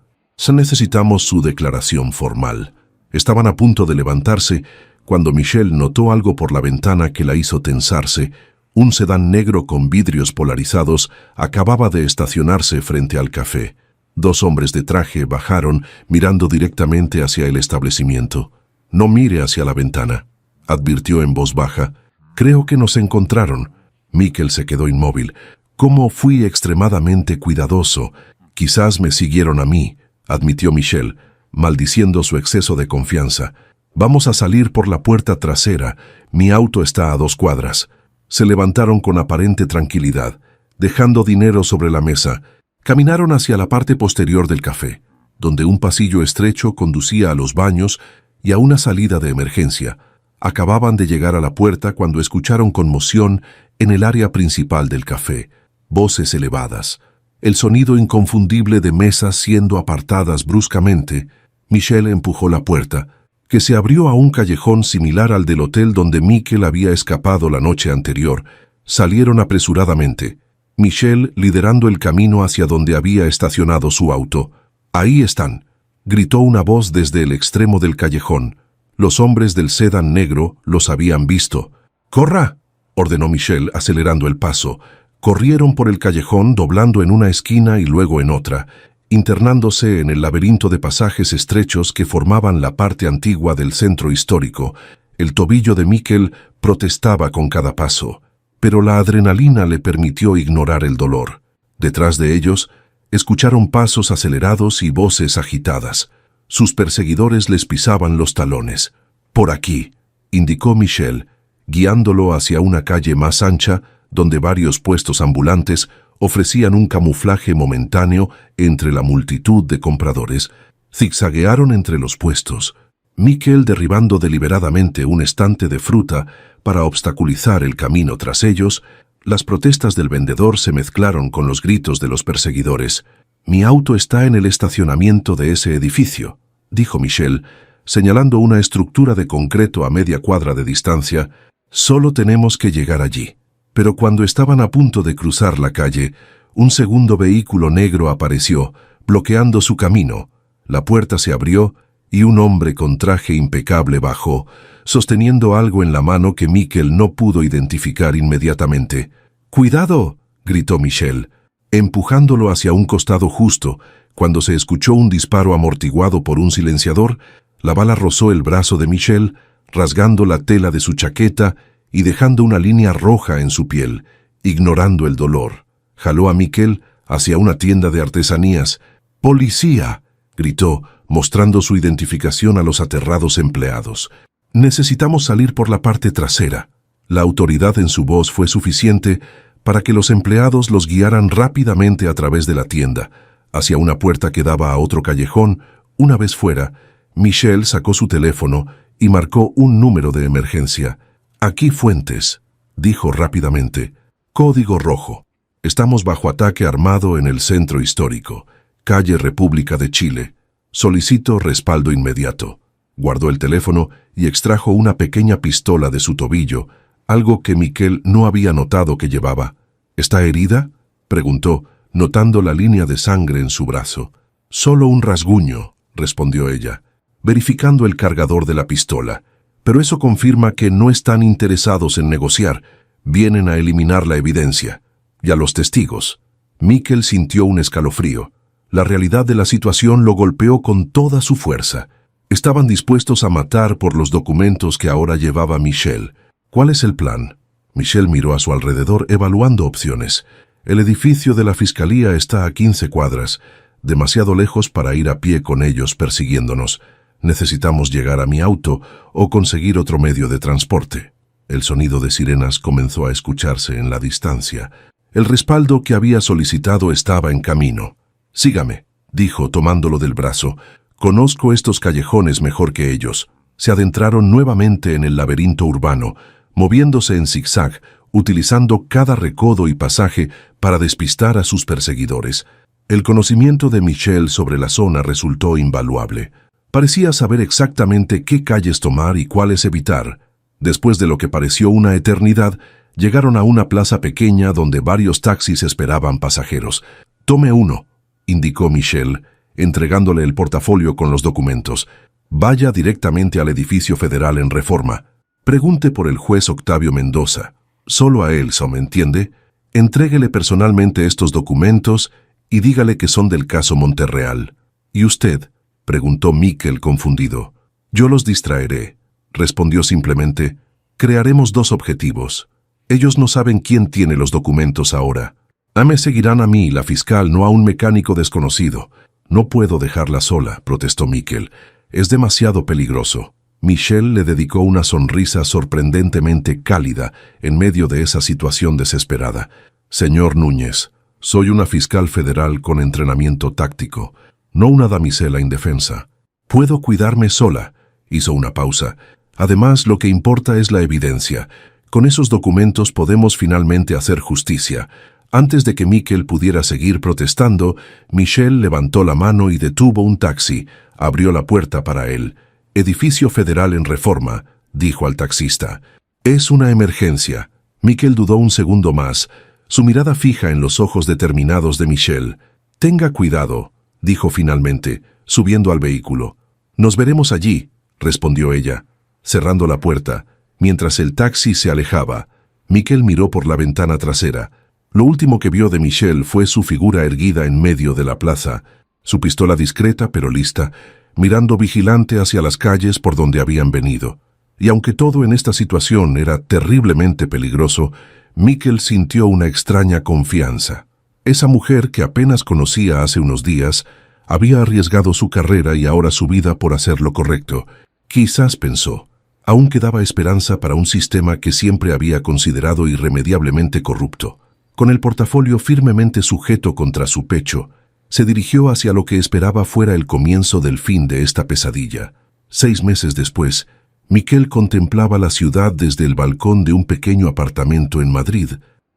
Necesitamos su declaración formal». Estaban a punto de levantarse cuando Michelle notó algo por la ventana que la hizo tensarse. Un sedán negro con vidrios polarizados acababa de estacionarse frente al café. 2 hombres de traje bajaron mirando directamente hacia el establecimiento. «No mire hacia la ventana», advirtió en voz baja. «Creo que nos encontraron». Mikel se quedó inmóvil. «¿Cómo fui extremadamente cuidadoso? Quizás me siguieron a mí», admitió Michelle, maldiciendo su exceso de confianza. «Vamos a salir por la puerta trasera. Mi auto está a 2 cuadras». Se levantaron con aparente tranquilidad, dejando dinero sobre la mesa. Caminaron hacia la parte posterior del café, donde un pasillo estrecho conducía a los baños y a una salida de emergencia. Acababan de llegar a la puerta cuando escucharon conmoción en el área principal del café. Voces elevadas, el sonido inconfundible de mesas siendo apartadas bruscamente. Michelle empujó la puerta, que se abrió a un callejón similar al del hotel donde Mikel había escapado la noche anterior. Salieron apresuradamente, Michelle liderando el camino hacia donde había estacionado su auto. «Ahí están», gritó una voz desde el extremo del callejón. Los hombres del sedán negro los habían visto. «¡Corra!», ordenó Michelle acelerando el paso. Corrieron por el callejón doblando en una esquina y luego en otra, internándose en el laberinto de pasajes estrechos que formaban la parte antigua del centro histórico. El tobillo de Mikel protestaba con cada paso, pero la adrenalina le permitió ignorar el dolor. Detrás de ellos, escucharon pasos acelerados y voces agitadas. Sus perseguidores les pisaban los talones. «Por aquí», indicó Michelle, guiándolo hacia una calle más ancha, donde varios puestos ambulantes ofrecían un camuflaje momentáneo entre la multitud de compradores. Zigzaguearon entre los puestos, Mikel derribando deliberadamente un estante de fruta para obstaculizar el camino tras ellos. Las protestas del vendedor se mezclaron con los gritos de los perseguidores. «Mi auto está en el estacionamiento de ese edificio», dijo Michelle, señalando una estructura de concreto a media cuadra de distancia. «Solo tenemos que llegar allí». Pero cuando estaban a punto de cruzar la calle, un segundo vehículo negro apareció, bloqueando su camino. La puerta se abrió y un hombre con traje impecable bajó, sosteniendo algo en la mano que Miquel no pudo identificar inmediatamente. «¡Cuidado!», gritó Michel, empujándolo hacia un costado justo. Cuando se escuchó un disparo amortiguado por un silenciador, la bala rozó el brazo de Michel, rasgando la tela de su chaqueta y dejando una línea roja en su piel. Ignorando el dolor, jaló a Miquel hacia una tienda de artesanías. «¡Policía!», gritó, mostrando su identificación a los aterrados empleados. «Necesitamos salir por la parte trasera». La autoridad en su voz fue suficiente para que los empleados los guiaran rápidamente a través de la tienda, hacia una puerta que daba a otro callejón. Una vez fuera, Michel sacó su teléfono y marcó un número de emergencia. «Aquí Fuentes», dijo rápidamente. «Código rojo. Estamos bajo ataque armado en el centro histórico, calle República de Chile. Solicito respaldo inmediato». Guardó el teléfono y extrajo una pequeña pistola de su tobillo, algo que Miquel no había notado que llevaba. «¿Está herida?», preguntó, notando la línea de sangre en su brazo. «Solo un rasguño», respondió ella, verificando el cargador de la pistola. «Pero eso confirma que no están interesados en negociar. Vienen a eliminar la evidencia. Y a los testigos». Miquel sintió un escalofrío. La realidad de la situación lo golpeó con toda su fuerza. Estaban dispuestos a matar por los documentos que ahora llevaba Michel. «¿Cuál es el plan?». Michel miró a su alrededor evaluando opciones. «El edificio de la fiscalía está a 15 cuadras, demasiado lejos para ir a pie con ellos persiguiéndonos. Necesitamos llegar a mi auto o conseguir otro medio de transporte». El sonido de sirenas comenzó a escucharse en la distancia. El respaldo que había solicitado estaba en camino. «Sígame», dijo tomándolo del brazo. «Conozco estos callejones mejor que ellos». Se adentraron nuevamente en el laberinto urbano, moviéndose en zigzag, utilizando cada recodo y pasaje para despistar a sus perseguidores. El conocimiento de Michel sobre la zona resultó invaluable. Parecía saber exactamente qué calles tomar y cuáles evitar. Después de lo que pareció una eternidad, llegaron a una plaza pequeña donde varios taxis esperaban pasajeros. «Tome uno», indicó Michel, entregándole el portafolio con los documentos. «Vaya directamente al edificio federal en Reforma. Pregunte por el juez Octavio Mendoza. Solo a él, ¿me entiende? Entréguele personalmente estos documentos y dígale que son del caso Monterreal». «¿Y usted?», preguntó Miquel confundido. «Yo los distraeré», respondió simplemente. «Crearemos dos objetivos. Ellos no saben quién tiene los documentos ahora. Me seguirán a mí, la fiscal, no a un mecánico desconocido». «No puedo dejarla sola», protestó Miquel. «Es demasiado peligroso». Michel le dedicó una sonrisa sorprendentemente cálida en medio de esa situación desesperada. «Señor Núñez, soy una fiscal federal con entrenamiento táctico, no una damisela indefensa. Puedo cuidarme sola». Hizo una pausa. «Además, lo que importa es la evidencia. Con esos documentos podemos finalmente hacer justicia». Antes de que Miquel pudiera seguir protestando, Michel levantó la mano y detuvo un taxi. Abrió la puerta para él. «Edificio federal en Reforma», dijo al taxista. «Es una emergencia». Miquel dudó un segundo más, su mirada fija en los ojos determinados de Michel. «Tenga cuidado», dijo finalmente, subiendo al vehículo. «Nos veremos allí», respondió ella, cerrando la puerta. Mientras el taxi se alejaba, Miquel miró por la ventana trasera. Lo último que vio de Michel fue su figura erguida en medio de la plaza, su pistola discreta pero lista, mirando vigilante hacia las calles por donde habían venido. Y aunque todo en esta situación era terriblemente peligroso, Miquel sintió una extraña confianza. Esa mujer que apenas conocía hace unos días había arriesgado su carrera y ahora su vida por hacer lo correcto. Quizás, pensó, aún quedaba esperanza para un sistema que siempre había considerado irremediablemente corrupto. Con el portafolio firmemente sujeto contra su pecho, se dirigió hacia lo que esperaba fuera el comienzo del fin de esta pesadilla. 6 meses después, Miquel contemplaba la ciudad desde el balcón de un pequeño apartamento en Madrid.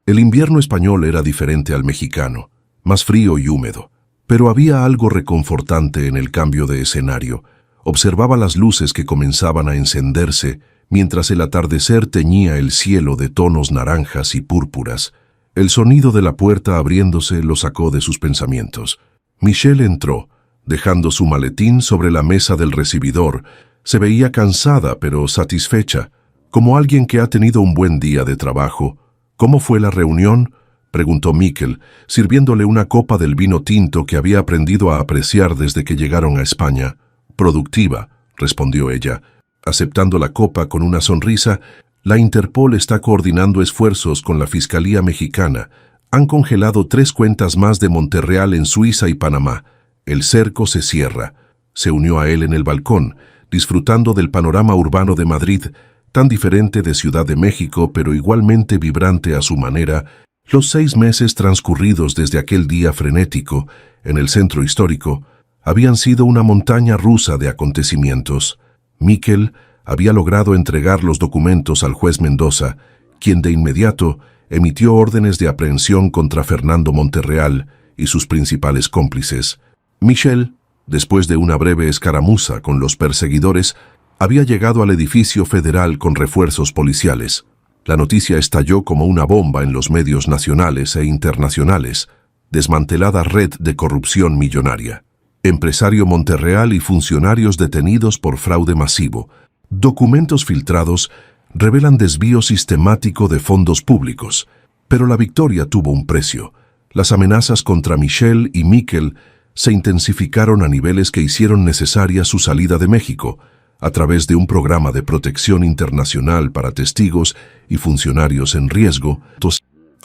El invierno español era diferente al mexicano, más frío y húmedo, pero había algo reconfortante en el cambio de escenario. Observaba las luces que comenzaban a encenderse mientras el atardecer teñía el cielo de tonos naranjas y púrpuras. El sonido de la puerta abriéndose lo sacó de sus pensamientos. Michel entró, dejando su maletín sobre la mesa del recibidor. Se veía cansada pero satisfecha, como alguien que ha tenido un buen día de trabajo. ¿Cómo fue la reunión?, preguntó Miquel, sirviéndole una copa del vino tinto que había aprendido a apreciar desde que llegaron a España. Productiva, respondió ella, aceptando la copa con una sonrisa. La Interpol está coordinando esfuerzos con la Fiscalía Mexicana. Han congelado 3 cuentas más de Monterreal en Suiza y Panamá. El cerco se cierra. Se unió a él en el balcón, disfrutando del panorama urbano de Madrid, tan diferente de Ciudad de México, pero igualmente vibrante a su manera. Los 6 meses transcurridos desde aquel día frenético, en el centro histórico, habían sido una montaña rusa de acontecimientos. Miquel había logrado entregar los documentos al juez Mendoza, quien de inmediato emitió órdenes de aprehensión contra Fernando Monterreal y sus principales cómplices. Michel, después de una breve escaramuza con los perseguidores, había llegado al edificio federal con refuerzos policiales. La noticia estalló como una bomba en los medios nacionales e internacionales. Desmantelada red de corrupción millonaria. Empresario Monterreal y funcionarios detenidos por fraude masivo. Documentos filtrados revelan desvío sistemático de fondos públicos. Pero la victoria tuvo un precio. Las amenazas contra Michel y Miquel se intensificaron a niveles que hicieron necesaria su salida de México, a través de un programa de protección internacional para testigos y funcionarios en riesgo.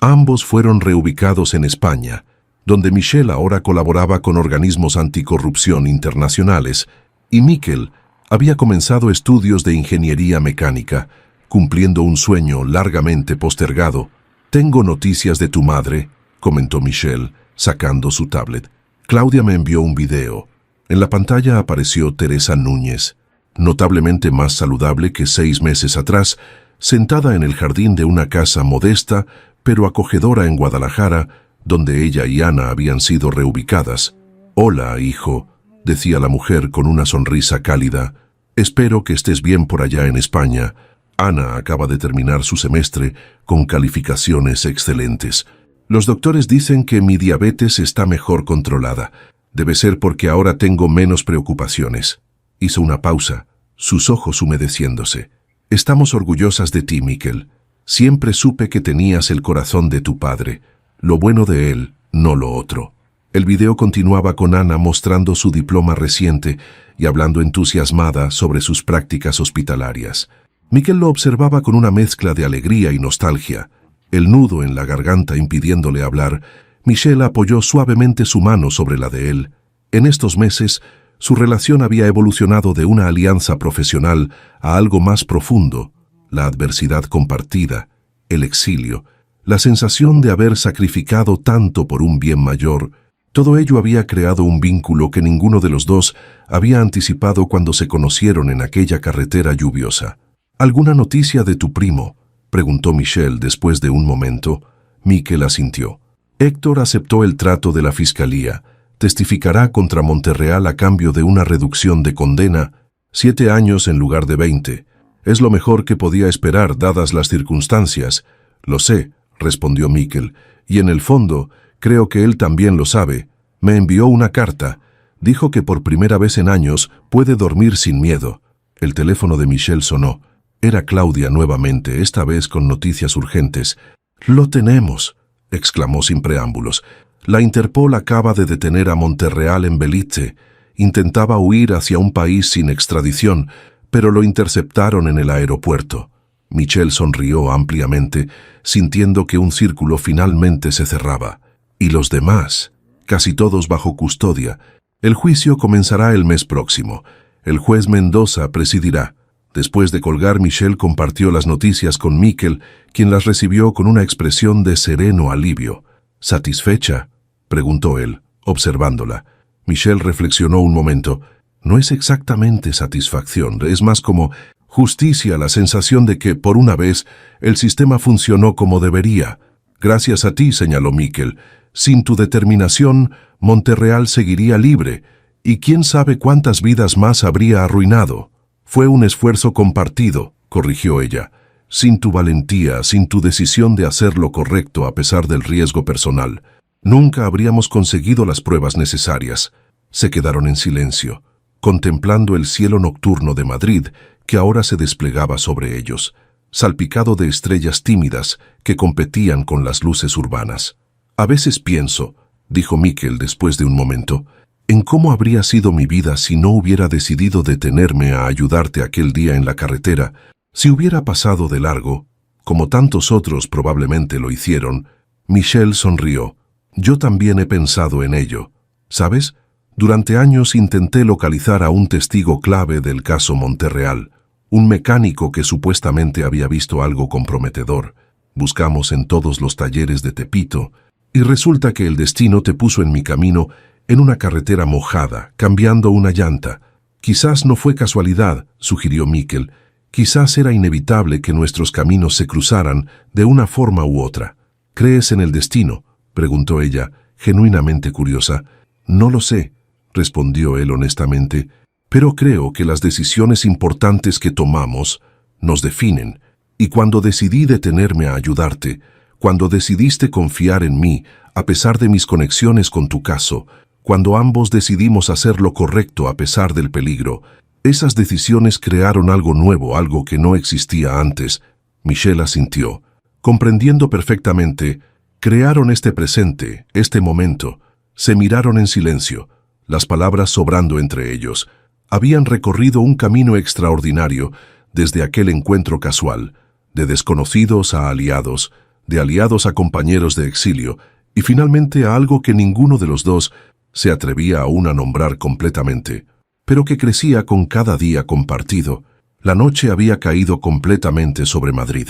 Ambos fueron reubicados en España, donde Michel ahora colaboraba con organismos anticorrupción internacionales, y Miquel había comenzado estudios de ingeniería mecánica, cumpliendo un sueño largamente postergado. «Tengo noticias de tu madre», comentó Michel, sacando su tablet. «Claudia me envió un video. En la pantalla apareció Teresa Núñez, notablemente más saludable que 6 meses atrás, sentada en el jardín de una casa modesta pero acogedora en Guadalajara, donde ella y Ana habían sido reubicadas. «Hola, hijo», decía la mujer con una sonrisa cálida. «Espero que estés bien por allá en España. Ana acaba de terminar su semestre con calificaciones excelentes. Los doctores dicen que mi diabetes está mejor controlada. Debe ser porque ahora tengo menos preocupaciones». Hizo una pausa, sus ojos humedeciéndose. «Estamos orgullosas de ti, Miquel. Siempre supe que tenías el corazón de tu padre. Lo bueno de él, no lo otro». El video continuaba con Ana mostrando su diploma reciente y hablando entusiasmada sobre sus prácticas hospitalarias. Miquel lo observaba con una mezcla de alegría y nostalgia. El nudo en la garganta impidiéndole hablar, Michel apoyó suavemente su mano sobre la de él. En estos meses, su relación había evolucionado de una alianza profesional a algo más profundo. La adversidad compartida, el exilio, la sensación de haber sacrificado tanto por un bien mayor, todo ello había creado un vínculo que ninguno de los dos había anticipado cuando se conocieron en aquella carretera lluviosa. «¿Alguna noticia de tu primo?», preguntó Michel después de un momento. Miquel asintió. «Héctor aceptó el trato de la fiscalía. Testificará contra Monterreal a cambio de una reducción de condena, 7 años en lugar de 20. Es lo mejor que podía esperar dadas las circunstancias». «Lo sé», respondió Miquel, «y en el fondo, creo que él también lo sabe. Me envió una carta. Dijo que por primera vez en años puede dormir sin miedo». El teléfono de Michel sonó. Era Claudia nuevamente, esta vez con noticias urgentes. «Lo tenemos», exclamó sin preámbulos. «La Interpol acaba de detener a Monterreal en Belice. Intentaba huir hacia un país sin extradición, pero lo interceptaron en el aeropuerto». Michel sonrió ampliamente, sintiendo que un círculo finalmente se cerraba. «¿Y los demás?». «Casi todos bajo custodia. El juicio comenzará el mes próximo. El juez Mendoza presidirá». Después de colgar, Michel compartió las noticias con Miquel, quien las recibió con una expresión de sereno alivio. «¿Satisfecha?», preguntó él, observándola. Michel reflexionó un momento. «No es exactamente satisfacción, es más como justicia, la sensación de que, por una vez, el sistema funcionó como debería». «Gracias a ti», señaló Miquel. «Sin tu determinación, Monterreal seguiría libre, y quién sabe cuántas vidas más habría arruinado». «Fue un esfuerzo compartido», corrigió ella. «Sin tu valentía, sin tu decisión de hacer lo correcto a pesar del riesgo personal, nunca habríamos conseguido las pruebas necesarias». Se quedaron en silencio, contemplando el cielo nocturno de Madrid que ahora se desplegaba sobre ellos, salpicado de estrellas tímidas que competían con las luces urbanas. A veces pienso, dijo Miquel después de un momento, en cómo habría sido mi vida si no hubiera decidido detenerme a ayudarte aquel día en la carretera, si hubiera pasado de largo, como tantos otros probablemente lo hicieron. Michel sonrió. Yo también he pensado en ello. ¿Sabes? Durante años intenté localizar a un testigo clave del caso Monterreal, un mecánico que supuestamente había visto algo comprometedor. Buscamos en todos los talleres de Tepito, y resulta que el destino te puso en mi camino en una carretera mojada, cambiando una llanta. Quizás no fue casualidad, sugirió Miquel. Quizás era inevitable que nuestros caminos se cruzaran de una forma u otra. ¿Crees en el destino?, preguntó ella, genuinamente curiosa. No lo sé, respondió él honestamente, pero creo que las decisiones importantes que tomamos nos definen, y cuando decidí detenerme a ayudarte, cuando decidiste confiar en mí, a pesar de mis conexiones con tu caso, cuando ambos decidimos hacer lo correcto a pesar del peligro, esas decisiones crearon algo nuevo, algo que no existía antes. Michel asintió. Comprendiendo perfectamente, crearon este presente, este momento. Se miraron en silencio, las palabras sobrando entre ellos. Habían recorrido un camino extraordinario desde aquel encuentro casual, de desconocidos a aliados, de aliados a compañeros de exilio, y finalmente a algo que ninguno de los dos se atrevía aún a nombrar completamente, pero que crecía con cada día compartido. La noche había caído completamente sobre Madrid,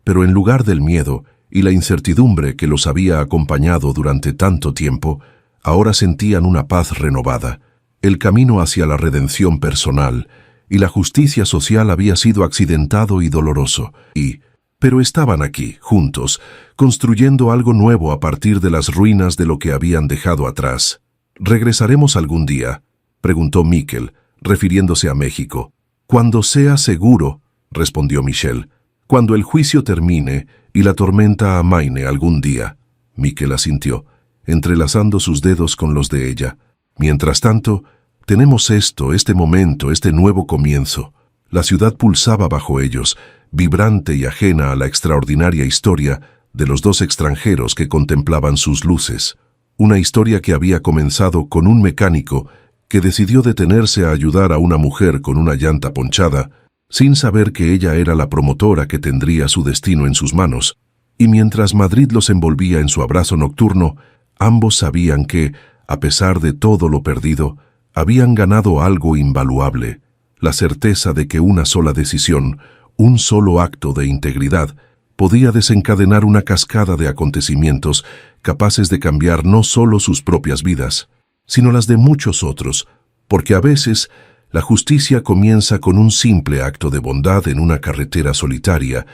pero en lugar del miedo y la incertidumbre que los había acompañado durante tanto tiempo, ahora sentían una paz renovada. El camino hacia la redención personal y la justicia social había sido accidentado y doloroso, pero estaban aquí, juntos, construyendo algo nuevo a partir de las ruinas de lo que habían dejado atrás. ¿Regresaremos algún día?, preguntó Miquel, refiriéndose a México. Cuando sea seguro, respondió Michel. Cuando el juicio termine y la tormenta amaine algún día. Miquel asintió, entrelazando sus dedos con los de ella. Mientras tanto, tenemos este momento, este nuevo comienzo. La ciudad pulsaba bajo ellos, vibrante y ajena a la extraordinaria historia de los dos extranjeros que contemplaban sus luces. Una historia que había comenzado con un mecánico que decidió detenerse a ayudar a una mujer con una llanta ponchada, sin saber que ella era la promotora que tendría su destino en sus manos, y mientras Madrid los envolvía en su abrazo nocturno, ambos sabían que, a pesar de todo lo perdido, habían ganado algo invaluable, la certeza de que una sola decisión, un solo acto de integridad, podía desencadenar una cascada de acontecimientos capaces de cambiar no solo sus propias vidas, sino las de muchos otros, porque a veces la justicia comienza con un simple acto de bondad en una carretera solitaria